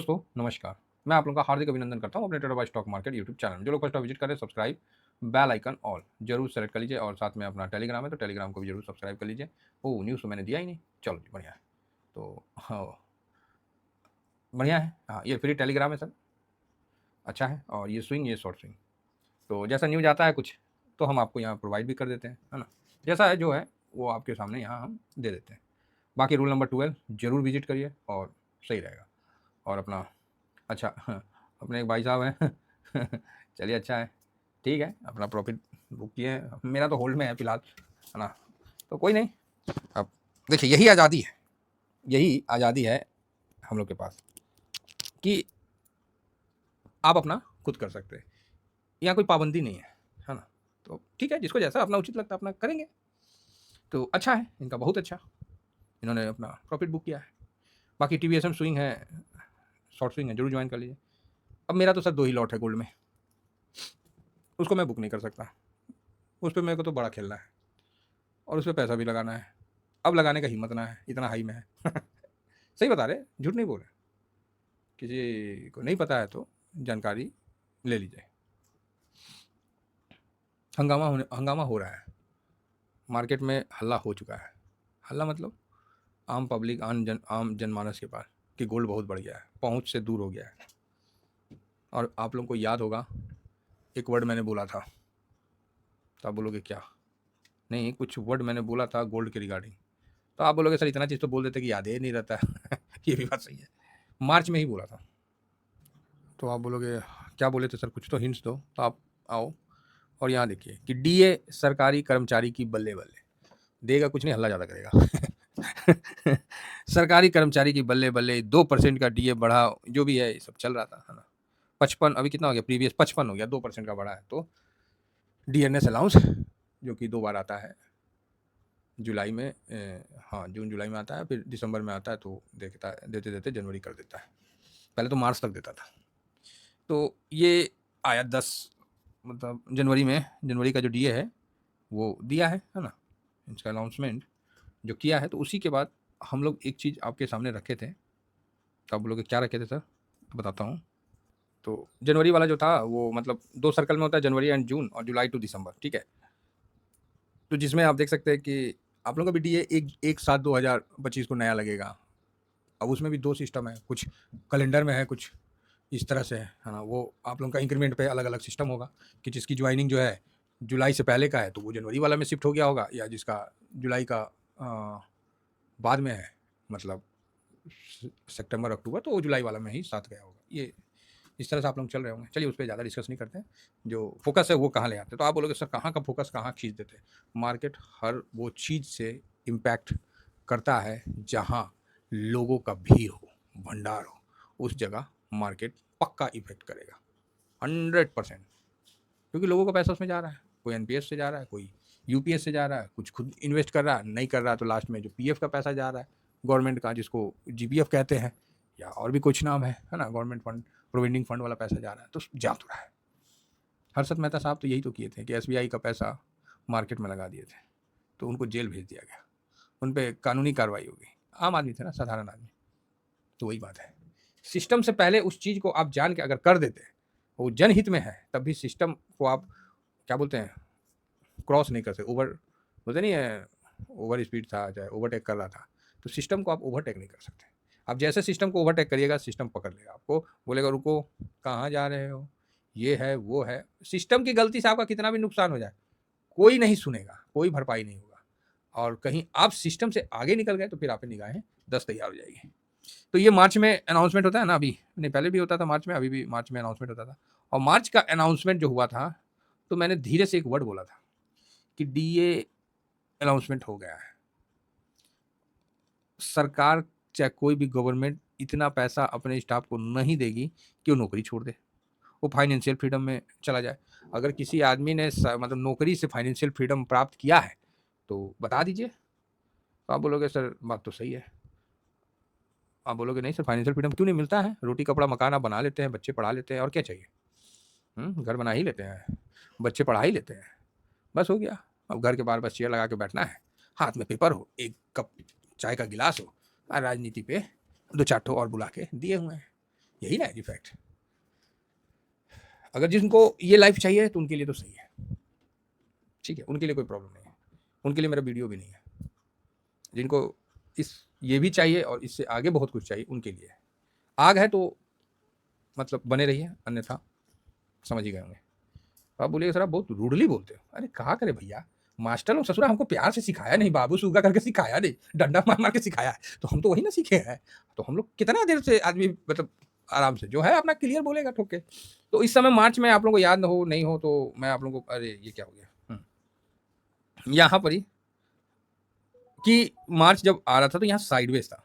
दोस्तों नमस्कार। मैं आप लोगों का हार्दिक अभिनंदन करता हूँ अपने trader by stock market YouTube channel. जो लोग फर्स्ट विजिट करें सब्सक्राइब, बेल आइकन ऑल जरूर सेलेक्ट कर लीजिए और साथ में अपना टेलीग्राम है तो टेलीग्राम को भी जरूर सब्सक्राइब कर लीजिए। ओह न्यूज़ तो मैंने दिया ही नहीं, चलो जी बढ़िया है। तो हाँ बढ़िया है, हाँ ये फ्री टेलीग्राम है सर, अच्छा है। और ये स्विंग, ये शॉर्ट स्विंग, तो जैसा न्यूज आता है कुछ तो हम आपको यहाँ प्रोवाइड भी कर देते हैं, है ना। जैसा है जो है वो आपके सामने यहाँ हम दे देते हैं। बाकी रूल नंबर 12 जरूर विजिट करिए और सही रहेगा। और अपना अच्छा अपने एक भाई साहब हैं चलिए अच्छा है, ठीक है, अपना प्रॉफिट बुक किए हैं। मेरा तो होल्ड में है फिलहाल, है ना। तो कोई नहीं, अब देखिए यही आज़ादी है, यही आज़ादी है हम लोग के पास कि आप अपना खुद कर सकते हैं, यहाँ कोई पाबंदी नहीं है ना। तो ठीक है, जिसको जैसा अपना उचित लगता है अपना करेंगे। तो अच्छा है इनका, बहुत अच्छा, इन्होंने अपना प्रॉफिट बुक किया है। बाकी TVSM स्विंग है, शॉर्ट स्विंग है, जरूर ज्वाइन कर लीजिए। अब मेरा तो सर 2 ही लॉट है गोल्ड में, उसको मैं बुक नहीं कर सकता, उस पर मेरे को तो बड़ा खेलना है और उस पर पैसा भी लगाना है। अब लगाने का हिम्मत ना है, इतना हाई में है सही बता रहे, झूठ नहीं बोल रहे। किसी को नहीं पता है तो जानकारी ले लीजिए। हंगामा हो रहा है मार्केट में, हल्ला हो चुका है। हल्ला मतलब आम पब्लिक, आम जनमानस के पास कि गोल्ड बहुत बढ़ गया है, पहुंच से दूर हो गया है। और आप लोगों को याद होगा एक वर्ड मैंने बोला था, तो आप बोलोगे क्या? नहीं, कुछ वर्ड मैंने बोला था गोल्ड के रिगार्डिंग, तो आप बोलोगे सर इतना चीज़ तो बोल देते कि याद ही नहीं रहता ये भी बात सही है, मार्च में ही बोला था। तो आप बोलोगे क्या बोले थे सर, कुछ तो हिंट्स दो। तो आप आओ और यहाँ देखिए कि DA सरकारी कर्मचारी की बल्ले बल्ले, देगा कुछ नहीं, हल्ला ज़्यादा करेगा सरकारी कर्मचारी की बल्ले बल्ले 2% का DA बढ़ा, जो भी है ये सब चल रहा था, है ना। 55, अभी कितना हो गया, प्रीवियस 55 हो गया, 2% का बढ़ा है। तो DNS अलाउंस जो कि 2 बार आता है जुलाई में, हाँ जून जुलाई में आता है, फिर दिसंबर में आता है, तो देखता है देते देते जनवरी कर देता है, पहले तो मार्च तक देता था। तो ये आया 10 मतलब जनवरी में, जनवरी का जो DA है वो दिया है ना, इसका अनाउंसमेंट जो किया है। तो उसी के बाद हम लोग एक चीज़ आपके सामने रखे थे, तो आप बोलोगे क्या रखे थे सर, तो बताता हूँ। तो जनवरी वाला जो था वो मतलब 2 सर्कल में होता है, जनवरी एंड जून और जुलाई टू दिसंबर, ठीक है। तो जिसमें आप देख सकते हैं कि आप लोगों का भी DA एक 7/2025 को नया लगेगा। अब उसमें भी 2 सिस्टम है, कुछ कैलेंडर में है, कुछ इस तरह से है ना। वो आप लोगों का इंक्रीमेंट पे अलग अलग सिस्टम होगा कि जिसकी ज्वाइनिंग जो है जुलाई से पहले का है तो वो जनवरी वाला में शिफ्ट हो गया होगा, या जिसका जुलाई का बाद में है, मतलब सितंबर अक्टूबर, तो वो जुलाई वाला में ही साथ गया होगा। ये इस तरह से आप लोग चल रहे होंगे। चलिए उस पर ज़्यादा डिस्कस नहीं करते हैं, जो फोकस है वो कहाँ ले आते हैं। तो आप बोलोगे सर कहाँ का फोकस कहाँ खींच देते हैं। मार्केट हर वो चीज़ से इम्पैक्ट करता है जहाँ लोगों का भीड़ हो, भंडार हो, उस जगह मार्केट पक्का इफेक्ट करेगा 100%, क्योंकि लोगों का पैसा उसमें जा रहा है। कोई NPS से जा रहा है, कोई UPS से जा रहा है, कुछ खुद इन्वेस्ट कर रहा है, नहीं कर रहा तो लास्ट में जो PF का पैसा जा रहा है गवर्नमेंट का, जिसको GPF कहते हैं या और भी कुछ नाम है ना, गवर्नमेंट फंड, प्रोविडेंट फंड वाला पैसा जा रहा है, तो जा तो रहा है। हर्षद मेहता साहब तो यही तो किए थे कि SBI का पैसा मार्केट में लगा दिए थे, तो उनको जेल भेज दिया गया, उन पर कानूनी कार्रवाई होगी। आम आदमी थे ना, साधारण आदमी। तो वही बात है, सिस्टम से पहले उस चीज़ को आप जान के अगर कर देते वो जनहित में है, तब भी सिस्टम को आप क्या बोलते हैं, क्रॉस नहीं कर सकते। ओवर बोलते नहीं है, ओवर स्पीड था चाहे ओवरटेक कर रहा था, तो सिस्टम को आप ओवरटेक नहीं कर सकते। आप जैसे सिस्टम को ओवरटेक करिएगा सिस्टम पकड़ लेगा आपको, बोलेगा रुको कहाँ जा रहे हो, ये है वो है। सिस्टम की गलती से आपका कितना भी नुकसान हो जाए कोई नहीं सुनेगा, कोई भरपाई नहीं होगा। और कहीं आप सिस्टम से आगे निकल गए तो फिर आप निगाहें 10 तैयार हो जाएगी। तो ये मार्च में अनाउंसमेंट होता है ना, अभी नहीं पहले भी होता था मार्च में, अभी भी मार्च में अनाउंसमेंट होता था। और मार्च का अनाउंसमेंट जो हुआ था तो मैंने धीरे से एक वर्ड बोला था कि DA अनाउंसमेंट हो गया है। सरकार चाहे कोई भी गवर्नमेंट इतना पैसा अपने स्टाफ को नहीं देगी कि वो नौकरी छोड़ दे, वो फाइनेंशियल फ्रीडम में चला जाए। अगर किसी आदमी ने मतलब नौकरी से फाइनेंशियल फ्रीडम प्राप्त किया है तो बता दीजिए। तो आप बोलोगे सर बात तो सही है, आप बोलोगे नहीं सर फाइनेंशियल फ्रीडम क्यों नहीं मिलता है, रोटी कपड़ा मकान आप बना लेते हैं, बच्चे पढ़ा लेते हैं, और क्या चाहिए। घर बना ही लेते हैं, बच्चे पढ़ा ही लेते हैं, बस हो गया। अब घर के बाहर बस चेयर लगा के बैठना है, हाथ में पेपर हो, एक कप चाय का गिलास हो, और राजनीति पे 2-4 ठो और बुला के दिए हुए हैं। यही ना है फैक्ट। अगर जिनको ये लाइफ चाहिए तो उनके लिए तो सही है, ठीक है, उनके लिए कोई प्रॉब्लम नहीं है, उनके लिए मेरा वीडियो भी नहीं है। जिनको इस ये भी चाहिए और इससे आगे बहुत कुछ चाहिए उनके लिए आग है, तो मतलब बने रहिए, अन्यथा समझ ही गए होंगे। आप बोलिए सर आप बहुत रूडली बोलते हो। अरे कहा करे भैया, मास्टर लोग ससुरा हमको प्यार से सिखाया नहीं, बाबू सूगा करके सिखाया नहीं, डंडा मार मार के सिखाया है, तो हम तो वही ना सीखे हैं। तो हम लोग कितना देर से आदमी मतलब आराम से जो है अपना क्लियर बोलेगा ठोक के। तो इस समय मार्च में आप लोगों को याद हो नहीं हो तो मैं आप लोगों को, अरे ये क्या हो गया, यहाँ पर ही कि मार्च जब आ रहा था तो यहाँ साइडवेज था,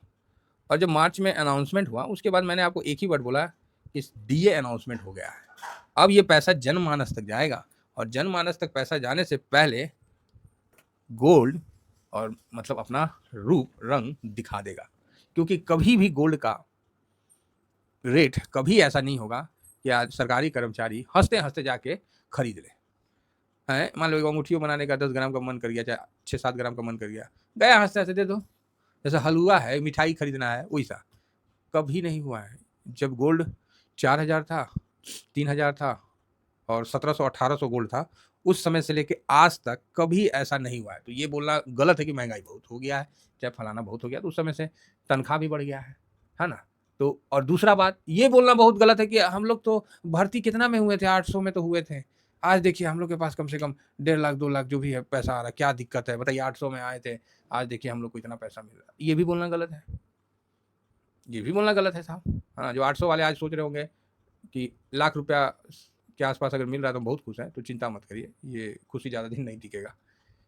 और जब मार्च में अनाउंसमेंट हुआ उसके बाद मैंने आपको एक ही वर्ड बोला कि डीए अनाउंसमेंट हो गया है। अब ये पैसा जनमानस तक जाएगा, और जनमानस तक पैसा जाने से पहले गोल्ड और मतलब अपना रूप रंग दिखा देगा, क्योंकि कभी भी गोल्ड का रेट कभी ऐसा नहीं होगा कि आज सरकारी कर्मचारी हंसते हंसते जाके खरीद ले। है मान लो अंगूठियों बनाने का 10 ग्राम का मन कर गया, चाहे 6-7 ग्राम का मन कर गया, गया हंसते हंसते दे दो, जैसा हलवा है, मिठाई खरीदना है वैसा। कभी नहीं हुआ है। जब गोल्ड 4,000 था, 3,000 था और 1700-1800 गोल्ड था, उस समय से लेके आज तक कभी ऐसा नहीं हुआ है। तो ये बोलना गलत है कि महंगाई बहुत हो गया है, चाहे फलाना बहुत हो गया, तो उस समय से तनख्वाह भी बढ़ गया है ना। तो और दूसरा बात ये बोलना बहुत गलत है कि हम लोग तो भर्ती कितना में हुए थे, 800 में तो हुए थे, आज देखिए हम लोग के पास कम से कम 1.5 लाख 2 लाख जो भी है पैसा आ रहा है, क्या दिक्कत है बताइए, 800 में आए थे, आज देखिए हम लोग को इतना पैसा मिल रहा है। ये भी बोलना गलत है, ये भी बोलना गलत है साहब। हाँ, जो 800 वाले आज सोच रहे होंगे कि लाख रुपया के आसपास अगर मिल रहा है तो बहुत खुश है, तो चिंता मत करिए, ये खुशी ज़्यादा दिन नहीं टिकेगा।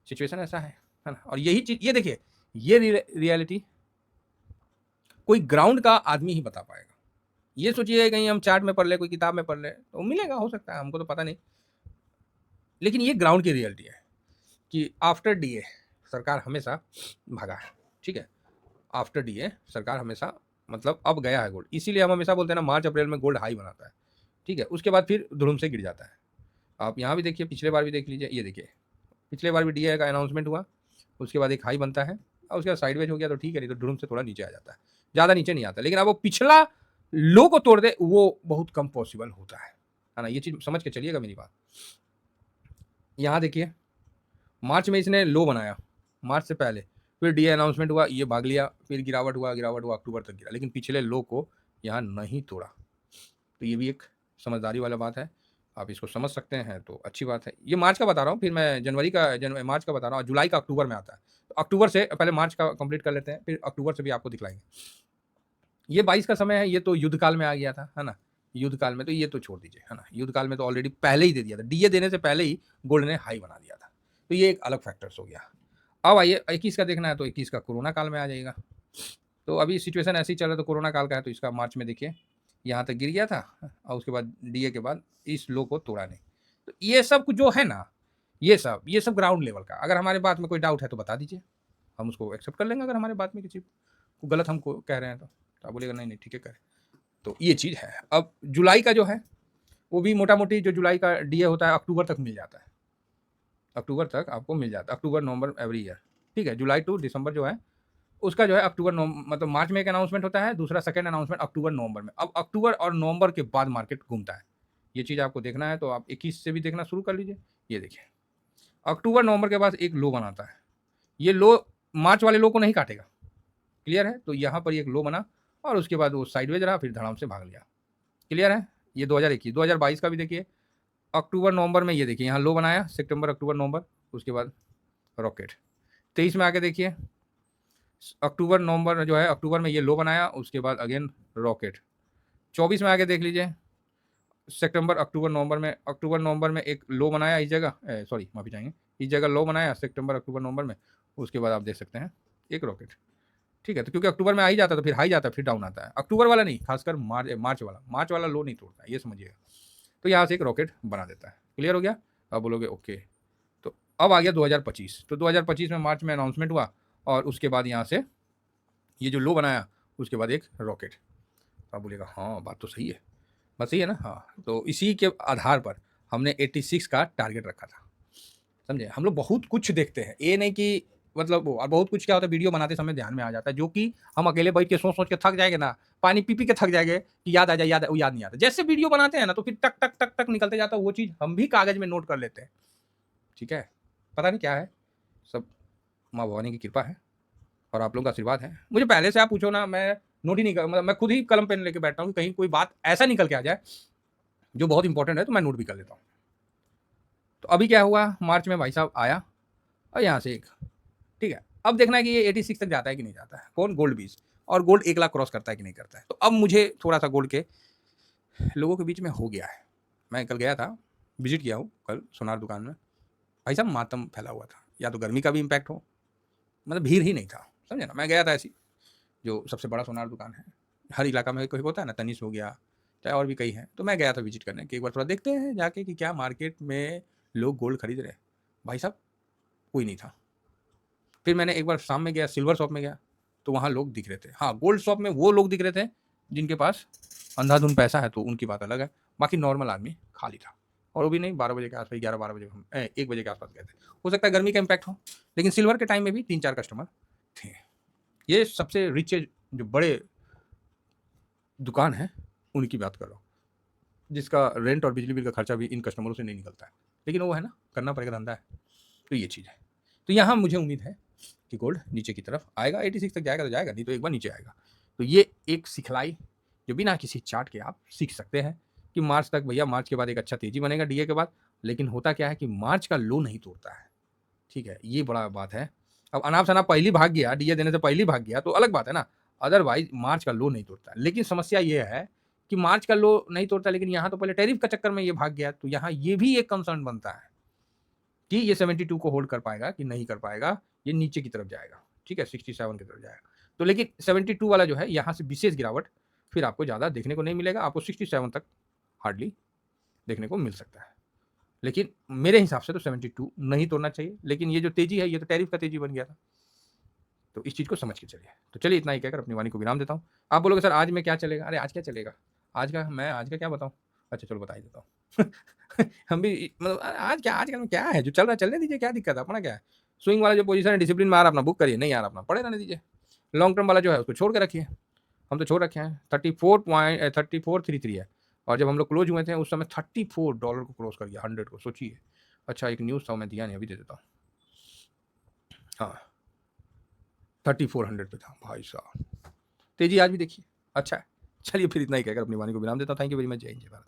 सिचुएशन ऐसा है ना। और यही चीज़ ये देखिए, ये रियलिटी कोई ग्राउंड का आदमी ही बता पाएगा। ये सोचिए कहीं हम चार्ट में पढ़ ले, कोई किताब में पढ़ ले तो मिलेगा, हो सकता है, हमको तो पता नहीं, लेकिन ये ग्राउंड की रियलिटी है कि आफ्टर डीए सरकार हमेशा भागा है, ठीक है। आफ्टर डीए सरकार हमेशा मतलब अब गया है गोल्ड, इसीलिए हम हमेशा बोलते हैं ना मार्च अप्रैल में गोल्ड हाई बनाता है, ठीक है, उसके बाद फिर धुरुम से गिर जाता है। आप यहाँ भी देखिए, पिछले बार भी देख लीजिए, ये देखिए पिछले बार भी डीए का अनाउंसमेंट हुआ, उसके बाद एक हाई बनता है और उसके बाद साइडवेज हो गया तो ठीक है, नहीं तो धुरुम से थोड़ा नीचे आ जाता है, ज़्यादा नीचे नहीं आता, लेकिन अब वो पिछला लो को तोड़ दे वो बहुत कम पॉसिबल होता है ना। ये चीज़ समझ के चलिएगा मेरी बात। यहाँ देखिए मार्च में इसने लो बनाया, मार्च से पहले, फिर डीए अनाउंसमेंट हुआ, ये भाग लिया, फिर गिरावट हुआ अक्टूबर तक गिरा, लेकिन पिछले लो को यहाँ नहीं तोड़ा। तो ये भी एक समझदारी वाला बात है, आप इसको समझ सकते हैं तो अच्छी बात है। ये मार्च का बता रहा हूँ, फिर मैं मार्च का बता रहा हूँ, जुलाई का अक्टूबर में आता है, तो अक्टूबर से पहले मार्च का कंप्लीट कर लेते हैं, फिर अक्टूबर से भी आपको दिखलाएंगे। ये 22 का समय है, ये तो युद्ध काल में आ गया था, है ना। युद्ध काल में तो ये तो छोड़ दीजिए, है ना, युद्ध काल में तो ऑलरेडी पहले ही दे दिया था, डीए देने से पहले ही गोल्ड ने हाई बना दिया था, तो ये एक अलग फैक्टर्स हो गया। अब आइए 21 का देखना है तो 21 का कोरोना काल में आ जाएगा। तो अभी सिचुएशन ऐसी चल रहा है, तो कोरोना काल का है तो इसका मार्च में देखिए यहाँ तक गिर गया था, और उसके बाद डीए के बाद इस लो को तोड़ा नहीं। तो ये सब कुछ जो है ना, ये सब ग्राउंड लेवल का, अगर हमारे बात में कोई डाउट है तो बता दीजिए, हम उसको एक्सेप्ट कर लेंगे। अगर हमारे बात में किसी को गलत हमको कह रहे हैं तो आप बोलेगा नहीं नहीं ठीक है करें। तो ये चीज़ है। अब जुलाई का जो है वो भी मोटा मोटी जो जुलाई का डीए होता है अक्टूबर तक मिल जाता है, अक्टूबर तक आपको मिल जाता है, अक्टूबर नवंबर एवरी ईयर, ठीक है। जुलाई टू दिसंबर जो है उसका जो है अक्टूबर मतलब मार्च में एक अनाउंसमेंट होता है, दूसरा सेकंड अनाउंसमेंट अक्टूबर नवंबर में। अब अक्टूबर और नवंबर के बाद मार्केट घूमता है, ये चीज़ आपको देखना है तो आप 21 से भी देखना शुरू कर लीजिए। ये देखिए अक्टूबर नवंबर के बाद एक लो बनाता है, ये लो मार्च वाले लो को नहीं काटेगा, क्लियर है। तो यहाँ पर एक लो बना और उसके बाद वो साइडवेज रहा, फिर धड़ाम से भाग लिया, क्लियर है। ये 2021 2022 का भी देखिए अक्टूबर नवंबर में, ये देखिए यहाँ लो बनाया, सितंबर अक्टूबर नवंबर, उसके बाद रॉकेट। 23 में आके देखिए अक्टूबर नवंबर जो है, अक्टूबर में ये लो बनाया, उसके बाद अगेन रॉकेट। 24 में आके देख लीजिए सितंबर अक्टूबर नवंबर में एक लो बनाया इस जगह, सॉरी माफी चाहेंगे, इस जगह लो बनाया सितंबर अक्टूबर नवंबर में, उसके बाद आप देख सकते हैं एक रॉकेट, ठीक है। तो क्योंकि अक्टूबर में आ ही जाता है तो फिर हाई जाता है फिर डाउन आता है, अक्टूबर वाला नहीं, खासकर मार्च वाला लो नहीं तोड़ता है, ये समझिएगा। तो यहाँ से एक रॉकेट बना देता है, क्लियर हो गया। अब बोलोगे ओके। तो अब आ गया 2025, तो 2025 में मार्च में अनाउंसमेंट हुआ और उसके बाद यहाँ से ये जो लो बनाया उसके बाद एक रॉकेट। आप बोलेगा हाँ बात तो सही है, बात सही है ना। हाँ, तो इसी के आधार पर हमने 86 का टारगेट रखा था, समझे। हम लोग बहुत कुछ देखते हैं, ये नहीं कि मतलब वो, और बहुत कुछ क्या होता है वीडियो बनाते समय ध्यान में आ जाता है, जो कि हम अकेले बैठ के सोच-सोच के थक जाएँगे ना, पानी पी-पी के थक जाएँगे कि याद आ जाए, वो याद नहीं आता। जैसे वीडियो बनाते हैं ना, तो फिर टक, टक, टक, टक निकलते जाता है, वो चीज़ हम भी कागज़ में नोट कर लेते हैं, ठीक है? पता नहीं क्या है, सब माँ भवानी की कृपा है और आप लोगों का आशीर्वाद है। मुझे पहले से आप पूछो ना, मैं नोट ही नहीं कर, मतलब मैं खुद ही कलम पेन लेके बैठता हूँ कि कहीं कोई बात ऐसा निकल के आ जाए, जो बहुत इंपॉर्टेंट है, तो मैं नोट भी कर लेता हूँ। तो अभी क्या हुआ, मार्च में भाई साहब आया और यहाँ से एक, ठीक है, अब देखना है कि ये 86 तक जाता है कि नहीं जाता है, कौन, गोल्ड बीज, और गोल्ड 1 लाख क्रॉस करता है कि नहीं करता है। तो अब मुझे थोड़ा सा गोल्ड के लोगों के बीच में हो गया है। मैं कल गया था, विजिट किया हूँ कल सोनार दुकान में, भाई साहब मातम फैला हुआ था, या तो गर्मी का भी इम्पैक्ट हो, मतलब भीड़ ही नहीं था, समझे ना। मैं गया था ऐसी, जो सबसे बड़ा सोनार दुकान है, हर इलाका में कोई होता है ना, तनिष्क हो गया, चाहे और भी कई हैं, तो मैं गया था विजिट करने कि एक बार थोड़ा देखते हैं जाके कि क्या मार्केट में लोग गोल्ड खरीद रहे हैं। भाई साहब कोई नहीं था। फिर मैंने एक बार शाम में गया, सिल्वर शॉप में गया, तो वहाँ लोग दिख रहे थे। हाँ, गोल्ड शॉप में वो लोग दिख रहे थे जिनके पास अंधाधुंध पैसा है, तो उनकी बात अलग है। बाकी नॉर्मल आदमी खाली था, और वो भी नहीं 12 बजे के आसपास, 11-12 बजे, हम 1 बजे के आसपास गए थे। हो सकता है गर्मी का इम्पैक्ट हो, लेकिन सिल्वर के टाइम में भी 3-4 कस्टमर थे। ये सबसे रिच जो बड़े दुकान है, उनकी बात कर रहा हूँ, जिसका रेंट और बिजली बिल का खर्चा भी इन कस्टमरों से नहीं निकलता है, लेकिन वो है ना, करना पड़ेगा, धंधा है। तो ये चीज़ है। तो यहाँ मुझे उम्मीद है कि गोल्ड नीचे की तरफ आएगा, 86 तक जाएगा तो जाएगा, नहीं तो एक बार नीचे आएगा। तो ये एक सिखलाई जो बिना किसी चार्ट के आप सीख सकते हैं कि मार्च तक, भैया मार्च के बाद एक अच्छा तेजी बनेगा डीए के बाद, लेकिन होता क्या है कि मार्च का लो नहीं तोड़ता है, ठीक है, ये बड़ा बात है। अब अनाप शनाप पहली भाग गया, डीए देने से पहली भाग गया तो अलग बात है ना, अदरवाइज मार्च का लो नहीं तोड़ता है। लेकिन समस्या ये है कि मार्च का लो नहीं तोड़ता, लेकिन यहाँ तो पहले टैरिफ का चक्कर में ये भाग गया, तो यहाँ ये भी एक कंसर्न बनता है कि ये 72 को होल्ड कर पाएगा कि नहीं कर पाएगा, ये नीचे की तरफ जाएगा, ठीक है, 67 की तरफ जाएगा। तो लेकिन 72 वाला जो है, यहाँ से विशेष गिरावट फिर आपको ज़्यादा देखने को नहीं मिलेगा, आपको 67 तक हार्डली देखने को मिल सकता है। लेकिन मेरे हिसाब से तो 72 नहीं तोड़ना चाहिए, लेकिन ये जो तेज़ी है, ये तो टैरिफ का तेज़ी बन गया था। तो इस चीज़ को समझ के चलिए। तो चलिए इतना ही कहकर अपनी वाणी को विराम देता हूँ। आप बोलोगे सर आज में क्या चलेगा? अरे आज क्या चलेगा? आज का क्या बताऊँ? अच्छा चलो बता ही देता हूँ। हम भी मतलब आजकल में क्या है, जो चल रहा है चलने दीजिए, क्या दिक्कत है, अपना क्या है? स्विंग वाला जो पोज़ीशन है डिसिप्लिन में आ रहा है अपना बुक करिए, नहीं आ रहा अपना पड़े रहने दीजिए। लॉन्ग टर्म वाला जो है उसको छोड़ के रखिए। हम तो छोड़ रखे हैं, 34.3433 है, और जब हम लोग क्लोज़ हुए थे उस समय $34 को क्रॉस कर गया, 100 को, सोचिए। अच्छा एक न्यूज़ था, मैं दिया नहीं, अभी दे देता हूँ। हाँ, 3400 पे था भाई साहब। तेज़ी आज भी देखिए, अच्छा है। चलिए फिर इतना ही कहकर अपनी वाणी को विराम देता हूँ। Thank you very much. जय हिंद, जय भारत।